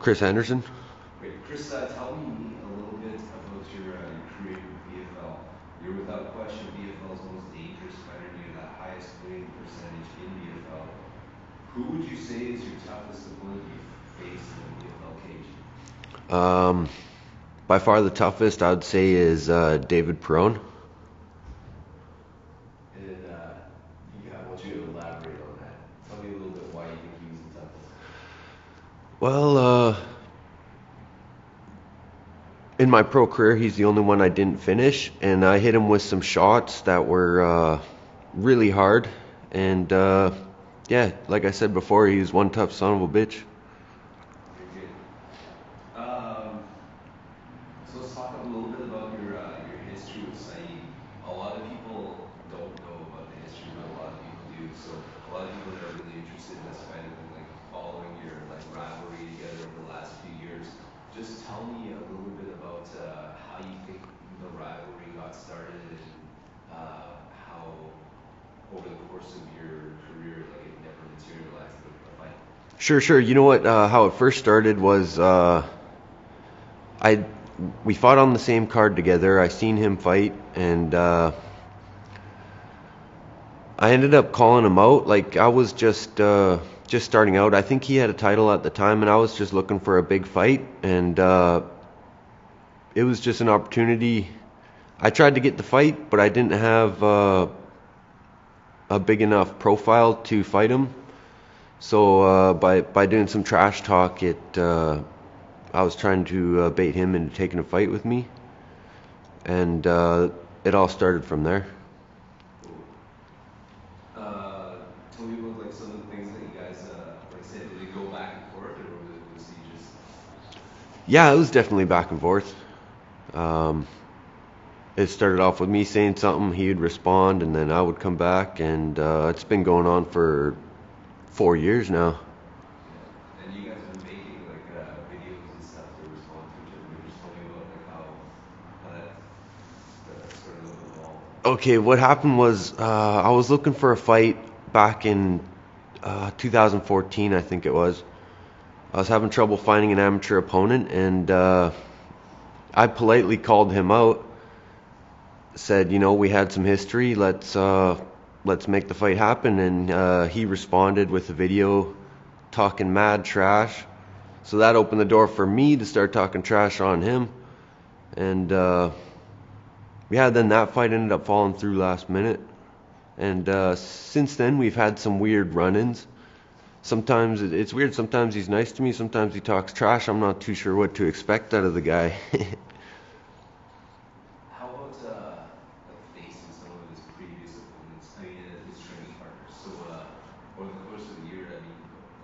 Chris Anderson. Great. Chris, tell me a little bit about your career with BFL. You're without question BFL's most dangerous fighter, and you're the highest winning percentage in BFL. Who would you say is your toughest opponent you've faced in the BFL cage? Um, by far the toughest I'd say is David Perron. And I want you to elaborate on that. Tell me a little bit why you think he was the toughest. Well, in my pro career, he's the only one I didn't finish, and I hit him with some shots that were really hard. And yeah, like I said before, he's one tough son of a bitch. Very good. So let's talk a little bit about your history with Saeed. A lot of people don't know about the history, but a lot of people do. So a lot of people that are really interested in this fight have been like following your like rivalry together over the last few years. Just tell me a little bit about how you think the rivalry got started and how over the course of your career, like it never materialized a fight. Sure. You know what? How it first started was I we fought on the same card together. I seen him fight, and I ended up calling him out. Like I was just starting out. I think he had a title at the time, and I was just looking for a big fight, and it was just an opportunity. I tried to get the fight, but I didn't have a big enough profile to fight him. So by doing some trash talk, I was trying to bait him into taking a fight with me, and it all started from there. Cool. Tell me about like some of the things that you guys like said. Did it go back and forth, or was he just? Yeah, it was definitely back and forth. Um, it started off with me saying something, he would respond, and then I would come back, and it's been going on for 4 years now. Yeah. And you guys have been making like videos and stuff to respond to each other. Maybe just tell me about like how that sort of evolved. Okay, what happened was I was looking for a fight back in 2014, I think it was. I was having trouble finding an amateur opponent, and I politely called him out. Said, we had some history. Let's make the fight happen. And he responded with a video talking mad trash. So that opened the door for me to start talking trash on him. And yeah, then that fight ended up falling through last minute. And since then, we've had some weird run-ins. Sometimes it's weird. Sometimes he's nice to me. Sometimes he talks trash. I'm not too sure what to expect out of the guy. How about like facing some of his previous opponents? I mean, his training partners. So over the course of the year, I mean,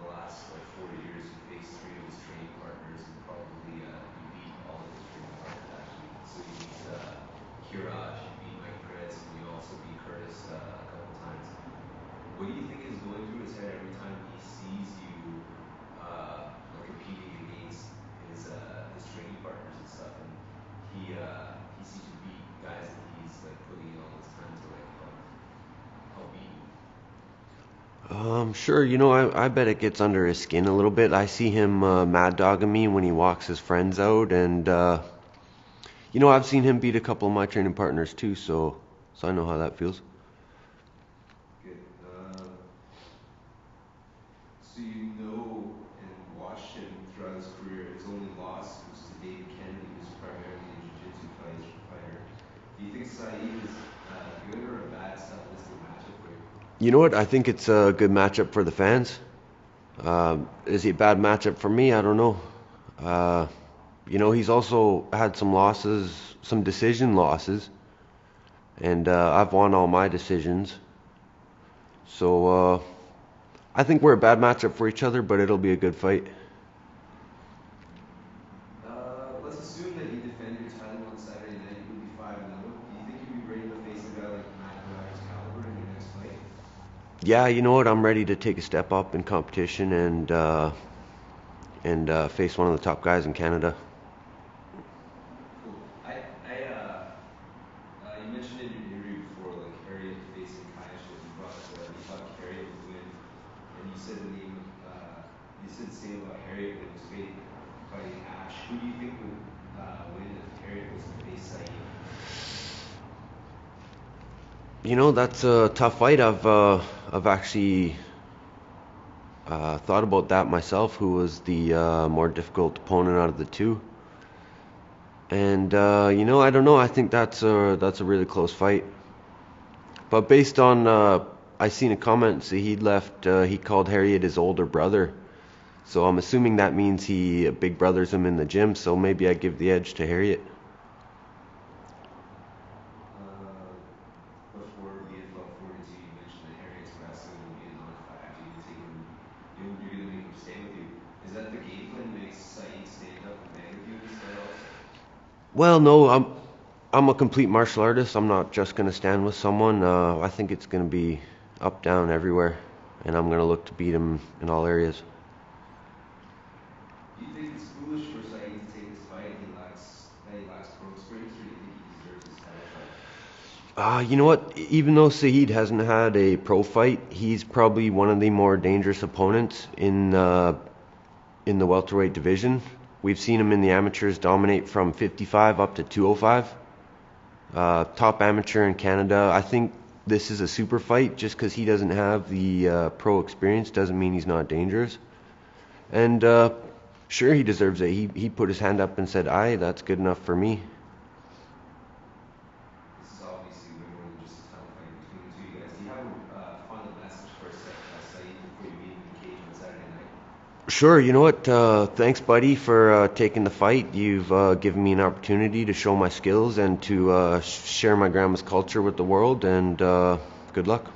the last like 4 years, you faced three of his training partners, and probably you beat all of his training partners actually. So you beat Kiraj, you beat Mike Pritz, and you also beat Curtis a couple times. What do you think is going through his head every time he sees you like competing against his training partners and stuff, and he sees you beat guys that he's like putting in all this time to like help beat you? Sure, I bet it gets under his skin a little bit. I see him mad dogging me when he walks his friends out, and I've seen him beat a couple of my training partners too, so I know how that feels. Good. So you know and watched him throughout his career. His only loss was to David Kennedy, who's primarily a jiu-jitsu fighter. Do you think Saeed is a good or a bad stylistic matchup for you? You know what? I think it's a good matchup for the fans. Is he a bad matchup for me? I don't know. Uh, he's also had some losses, some decision losses, and I've won all my decisions. So I think we're a bad matchup for each other, but it'll be a good fight. Let's assume that you defend your title on Saturday night. You'll be 5-0. Do you think you'll be ready to face a guy like Matt Dwyer's caliber in your next fight? Yeah, you know what? I'm ready to take a step up in competition and face one of the top guys in Canada. Cool. You mentioned in your interview before, like Harriet facing Kayash, that you thought Harriet would win, and you said the same about Harriet when he was fading. fighting Ash. Who do you think would win if Harriet was to face Saeed? That's a tough fight. I've actually thought about that myself. Who was the more difficult opponent out of the two? And I don't know. I think that's a really close fight. But based on I seen a comment say he left. He called Harriet his older brother. So I'm assuming that means he big brothers him in the gym. So maybe I give the edge to Harriet. Uh, Before BFL42, you mentioned that Harriet's wrestling will be a non-factor. You're gonna make him stay with you. Is that the game plan? You make Saeed stand up and bang with you instead also? Well, no, I'm a complete martial artist. I'm not just gonna stand with someone. I think it's gonna be up, down, everywhere, and I'm gonna look to beat him in all areas. Do you think it's foolish for Saeed to take this fight? He lacks pro experience, or do you think he deserves this title fight? You know what? Even though Saeed hasn't had a pro fight, he's probably one of the more dangerous opponents in the welterweight division. We've seen him in the amateurs dominate from 55 up to 205. Top amateur in Canada. I think this is a super fight. Just because he doesn't have the pro experience doesn't mean he's not dangerous. And sure, he deserves it. He put his hand up and said, "Aye, that's good enough for me." This is obviously way more than just a title fight between the two of you guys. Do you have a final message for Saeed before you meet him in the cage on Saturday night? Sure, you know what? Thanks, buddy, for taking the fight. You've given me an opportunity to show my skills and to share my grandma's culture with the world, and good luck.